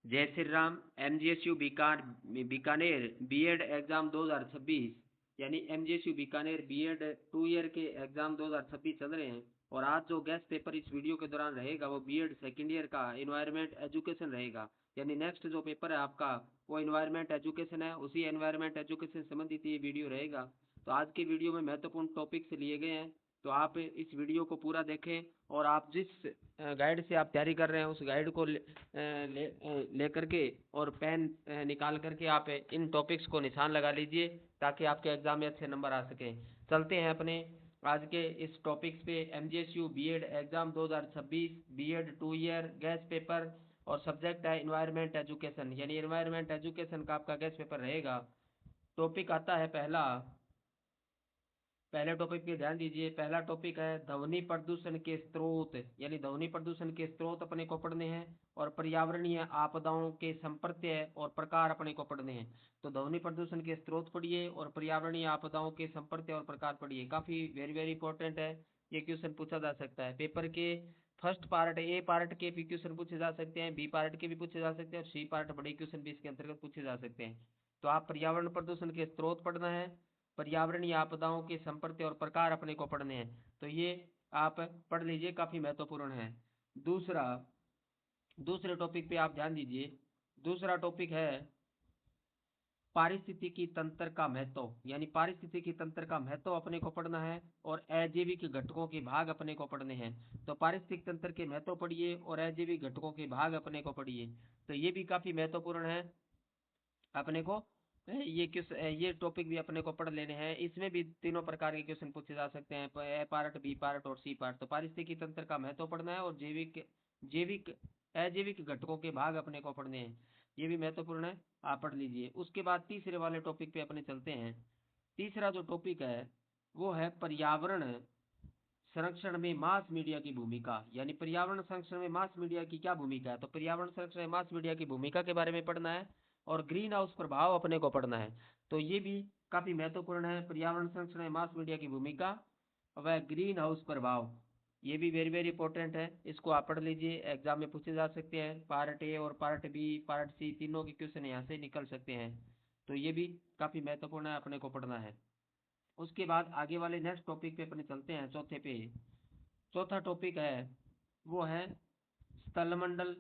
जय Shri Ram. MGSU Bikaner BEd exam 2026 यानी MGSU Bikaner BEd 2 year के एग्जाम 2026 चल रहे हैं। और आज जो गेस्ट पेपर इस वीडियो के दौरान रहेगा वो बीएड सेकेंड ईयर का एनवायरमेंट एजुकेशन रहेगा। यानी नेक्स्ट जो पेपर है आपका वो एनवायरमेंट एजुकेशन है, उसी एनवायरमेंट एजुकेशन संबंधित ये वीडियो रहेगा। तो आज की वीडियो में महत्वपूर्ण टॉपिक्स लिए गए हैं, तो आप इस वीडियो को पूरा देखें और आप जिस गाइड से आप तैयारी कर रहे हैं उस गाइड को ले करके और पेन निकाल करके आप इन टॉपिक्स को निशान लगा लीजिए ताकि आपके एग्जाम में अच्छे नंबर आ सकें। चलते हैं अपने आज के इस टॉपिक्स पे। MGSU BEd exam 2026 BEd 2 year guess paper और सब्जेक्ट है इन्वायरमेंट एजुकेशन, यानी इन्वायरमेंट एजुकेशन का आपका गैस पेपर रहेगा। टॉपिक आता है पहले टॉपिक पे ध्यान दीजिए। पहला टॉपिक है ध्वनि प्रदूषण के स्रोत, यानी ध्वनि प्रदूषण के स्रोत अपने को पढ़ने हैं और पर्यावरणीय आपदाओं के संप्रत्य और प्रकार अपने को पढ़ने हैं। तो ध्वनि प्रदूषण के स्रोत पढ़िए और पर्यावरणीय आपदाओं के संप्रत्य और प्रकार पढ़िए। काफी वेरी वेरी इंपॉर्टेंट है, ये क्वेश्चन पूछा जा सकता है पेपर के फर्स्ट पार्ट ए पार्ट के भी क्वेश्चन पूछे जा सकते हैं, बी पार्ट के भी पूछे जा सकते हैं और सी पार्ट बड़े क्वेश्चन भी इसके अंतर्गत पूछे जा सकते हैं। तो आप पर्यावरण प्रदूषण के स्रोत पढ़ना है, पर्यावरणीय आपदाओं के संप्रत्य और प्रकार अपने को पढ़ने हैं, तो ये आप पढ़ लीजिए, काफी महत्वपूर्ण है। दूसरा दूसरे टॉपिक पे आप ध्यान दीजिए। दूसरा टॉपिक है पारिस्थितिकी तंत्र का महत्व, यानी पारिस्थितिकी तंत्र का महत्व अपने को पढ़ना है और अजैविक घटकों के भाग अपने को पढ़ने हैं। तो पारिस्थितिक तंत्र के महत्व पढ़िए और अजैविक घटकों के भाग अपने को पढ़िए, तो ये भी काफी महत्वपूर्ण है अपने को। ये टॉपिक भी अपने को पढ़ लेने हैं। इसमें भी तीनों प्रकार के क्वेश्चन पूछे जा सकते हैं, ए पार्ट बी पार्ट और सी पार्ट। तो पारिस्थितिकी तंत्र का महत्व पढ़ना है और जैविक जैविक अजैविक घटकों के भाग अपने को पढ़ने हैं, ये भी महत्वपूर्ण है, आप पढ़ लीजिए। उसके बाद तीसरे वाले टॉपिक पे अपने चलते हैं। तीसरा जो टॉपिक है वो है पर्यावरण संरक्षण में मास मीडिया की भूमिका, यानी पर्यावरण संरक्षण में मास मीडिया की क्या भूमिका है। तो पर्यावरण संरक्षण में मास मीडिया की भूमिका के बारे में पढ़ना है और ग्रीन हाउस प्रभाव अपने को पढ़ना है। तो ये भी काफी महत्वपूर्ण है, पर्यावरण संरक्षण में मास मीडिया की भूमिका व ग्रीन हाउस प्रभाव, ये भी वेरी वेरी इंपॉर्टेंट है, इसको आप पढ़ लीजिए, एग्जाम में पूछे जा सकते हैं। पार्ट ए और पार्ट बी पार्ट सी तीनों के क्वेश्चन यहाँ से निकल सकते हैं, तो ये भी काफी महत्वपूर्ण है, अपने को पढ़ना है। उसके बाद आगे वाले नेक्स्ट टॉपिक पे अपने चलते हैं, चौथे पे। चौथा टॉपिक है वो है स्थलमंडल,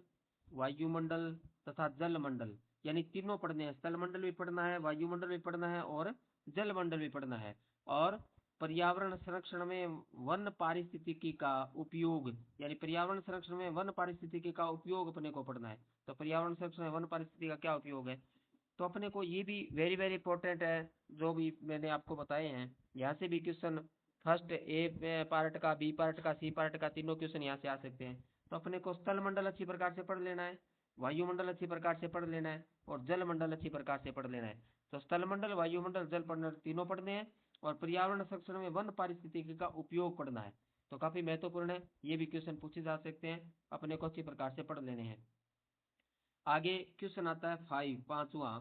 वायुमंडल तथा जलमंडल, यानी तीनों पढ़ने हैं। स्थलमंडल भी पढ़ना है, वायुमंडल भी पढ़ना है और जलमंडल भी पढ़ना है। और पर्यावरण संरक्षण में वन पारिस्थितिकी का उपयोग, यानी पर्यावरण संरक्षण में वन पारिस्थितिकी का उपयोग अपने को पढ़ना है। तो पर्यावरण संरक्षण में वन पारिस्थितिकी का क्या उपयोग है, तो अपने को ये भी वेरी वेरी इंपॉर्टेंट है, जो भी मैंने आपको बताए हैं। यहाँ से भी क्वेश्चन फर्स्ट ए पार्ट का, बी पार्ट का, सी पार्ट का तीनों क्वेश्चन यहाँ से आ सकते हैं। तो अपने को स्थल मंडल अच्छी प्रकार से पढ़ लेना है, वायुमंडल अच्छी प्रकार से पढ़ लेना है और जल मंडल अच्छी प्रकार से पढ़ लेना है। तो स्थल मंडल, वायुमंडल, जल मंडल तीनों पढ़ने हैं और पर्यावरण संरक्षण में वन पारिस्थितिकी का उपयोग पढ़ना है। तो काफी महत्वपूर्ण है, ये भी क्वेश्चन पूछे जा सकते हैं, अपने को अच्छी प्रकार से पढ़ लेने हैं। आगे क्वेश्चन आता है पांचवा,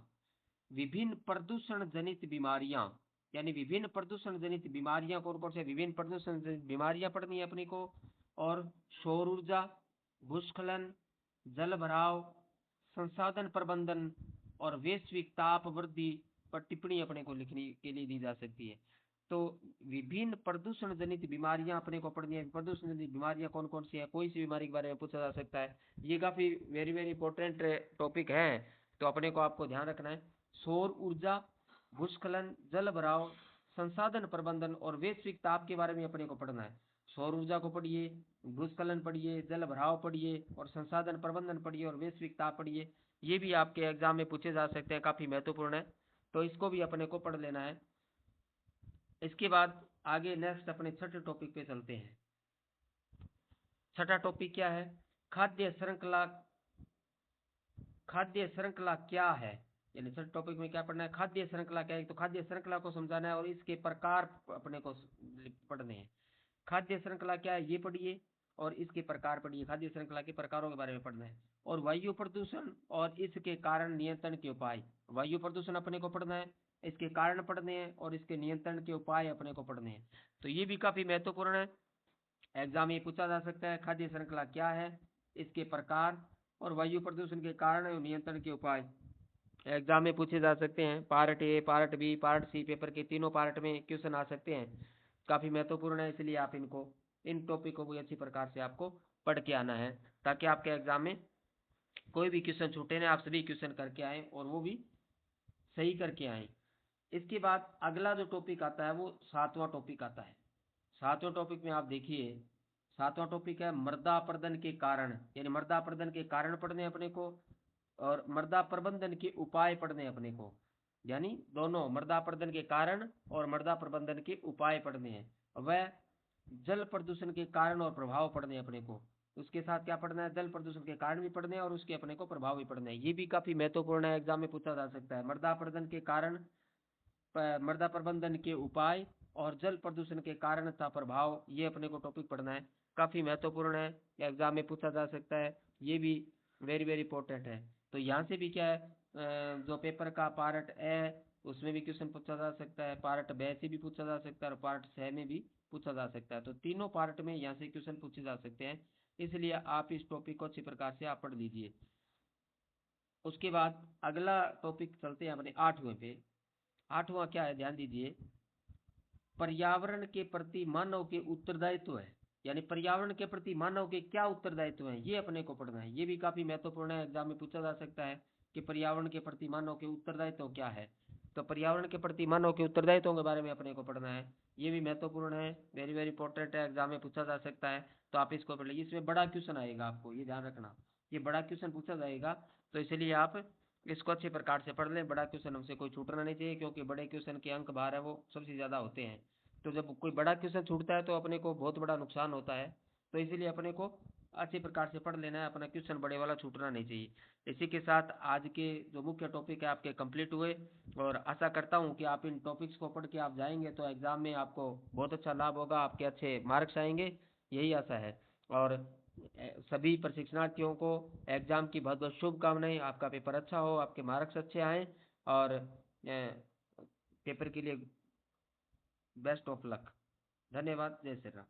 विभिन्न प्रदूषण जनित बीमारियां, यानी विभिन्न प्रदूषण जनित बीमारियां कौन कौन से, विभिन्न प्रदूषण जनित बीमारियां पढ़नी है अपनी को। और सौर ऊर्जा, भूस्खलन, जल भराव, संसाधन प्रबंधन और वैश्विक ताप वृद्धि पर टिप्पणी अपने को लिखने के लिए दी जा सकती है। तो विभिन्न प्रदूषण जनित बीमारियां अपने को पढ़नी है। प्रदूषण जनित बीमारियां कौन कौन सी है, कोई सी बीमारी के बारे में पूछा जा सकता है, ये काफी वेरी वेरी इंपॉर्टेंट टॉपिक है, तो अपने को आपको ध्यान रखना है। सौर ऊर्जा, भूस्खलन, जल भराव, संसाधन प्रबंधन और वैश्विक ताप के बारे में अपने को पढ़ना है। सौर ऊर्जा को पढ़िए, भूस्खलन पढ़िए, जल भराव पढ़िए और संसाधन प्रबंधन पढ़िए और वैश्विक ताप पढ़िए, ये भी आपके एग्जाम में पूछे जा सकते हैं, काफी महत्वपूर्ण है, तो इसको भी अपने को पढ़ लेना है। इसके बाद आगे नेक्स्ट अपने छठे टॉपिक पे चलते हैं। छठा टॉपिक क्या है, खाद्य श्रृंखला। खाद्य श्रृंखला क्या है, यानी छठे टॉपिक में क्या पढ़ना है, खाद्य श्रृंखला क्या है। तो खाद्य श्रृंखला को समझाना है और इसके प्रकार अपने को पढ़ने हैं। खाद्य श्रृंखला क्या है ये पढ़िए और इसके प्रकार पढ़िए, खाद्य श्रृंखला के प्रकारों के बारे में पढ़ना है। और वायु प्रदूषण और इसके कारण नियंत्रण के उपाय, वायु प्रदूषण अपने को पढ़ना है, इसके कारण पढ़ने हैं और इसके नियंत्रण के उपाय अपने को पढ़ने हैं। तो ये भी काफी महत्वपूर्ण है, एग्जाम में पूछा जा सकता है, खाद्य श्रृंखला क्या है, इसके प्रकार और वायु प्रदूषण के कारण एवं नियंत्रण के उपाय एग्जाम में पूछे जा सकते हैं। Part A, part B, part C paper के तीनों पार्ट में क्वेश्चन आ सकते हैं। काफी महत्वपूर्ण है, इसलिए आप इन टॉपिकों को अच्छी प्रकार से आपको पढ़ के आना है, ताकि आपके एग्जाम में कोई भी क्वेश्चन छूटे ना, आप सभी क्वेश्चन करके आए और वो भी सही करके आए। इसके बाद अगला जो टॉपिक आता है वो 7वां टॉपिक आता है। 7वें टॉपिक में आप देखिए, 7वां टॉपिक है मृदा अपर्दन के कारण, यानी मृदा अपर्दन के कारण पढ़ने अपने को और मृदा प्रबंधन के उपाय पढ़ने अपने को, यानी दोनों मृदा अपर्दन के कारण और मृदा प्रबंधन के उपाय पढ़ने हैं। वह जल प्रदूषण के कारण और प्रभाव पढ़ने अपने को, उसके साथ क्या पढ़ना है, जल प्रदूषण के कारण भी पढ़ने हैं और उसके अपने को प्रभाव भी पढ़ना है। ये भी काफी महत्वपूर्ण है, एग्जाम में पूछा जा सकता है। मृदा अपर्दन के कारण, मृदा प्रबंधन के उपाय और जल प्रदूषण के कारण तथा प्रभाव, ये अपने को टॉपिक पढ़ना है। काफी महत्वपूर्ण है, एग्जाम में पूछा जा सकता है, ये भी वेरी वेरी इंपॉर्टेंट है। तो यहाँ से भी क्या है, जो पेपर का पार्ट ए उसमें भी क्वेश्चन पूछा जा सकता है, पार्ट बी से भी पूछा जा सकता है और पार्ट सी में भी पूछा जा सकता है। तो तीनों पार्ट में यहाँ से क्वेश्चन पूछे जा सकते हैं, इसलिए आप इस टॉपिक को अच्छी प्रकार से आप पढ़ लीजिए। उसके बाद अगला टॉपिक चलते हैं अपने 8वें पे। 8वां क्या है, ध्यान दीजिए, पर्यावरण के प्रति मानव के उत्तरदायित्व है। यानी पर्यावरण के प्रति मानव के क्या उत्तरदायित्व है, ये अपने को पढ़ना है। ये भी काफी महत्वपूर्ण है, एग्जाम में पूछा जा सकता है कि पर्यावरण के प्रति मानव के उत्तरदायित्व क्या है। तो पर्यावरण के प्रति मानव के उत्तरदायित्वों के बारे में अपने को पढ़ना है, ये भी महत्वपूर्ण है, वेरी वेरी इंपॉर्टेंट है, एग्जाम में पूछा जा सकता है। तो आप इसको पढ़ लीजिए, इसमें बड़ा क्वेश्चन आएगा, आपको ये ध्यान रखना, ये बड़ा क्वेश्चन पूछा जाएगा, तो इसलिए आप इसको अच्छे प्रकार से पढ़ लें। बड़ा क्वेश्चन हमसे कोई छूटना नहीं चाहिए, क्योंकि बड़े क्वेश्चन के अंक बाहर है वो सबसे ज्यादा होते हैं। तो जब कोई बड़ा क्वेश्चन छूटता है तो अपने को बहुत बड़ा नुकसान होता है, तो इसीलिए अपने को अच्छी प्रकार से पढ़ लेना है, अपना क्वेश्चन बड़े वाला छूटना नहीं चाहिए। इसी के साथ आज के जो मुख्य टॉपिक है आपके कंप्लीट हुए, और आशा करता हूँ कि आप इन टॉपिक्स को पढ़ के आप जाएंगे तो एग्जाम में आपको बहुत अच्छा लाभ होगा, आपके अच्छे मार्क्स आएंगे, यही आशा है। और सभी प्रशिक्षणार्थियों को एग्जाम की बहुत बहुत शुभकामनाएं, आपका पेपर अच्छा हो, आपके मार्क्स अच्छे आए, और पेपर के लिए बेस्ट ऑफ लक। धन्यवाद, जय श्री राम।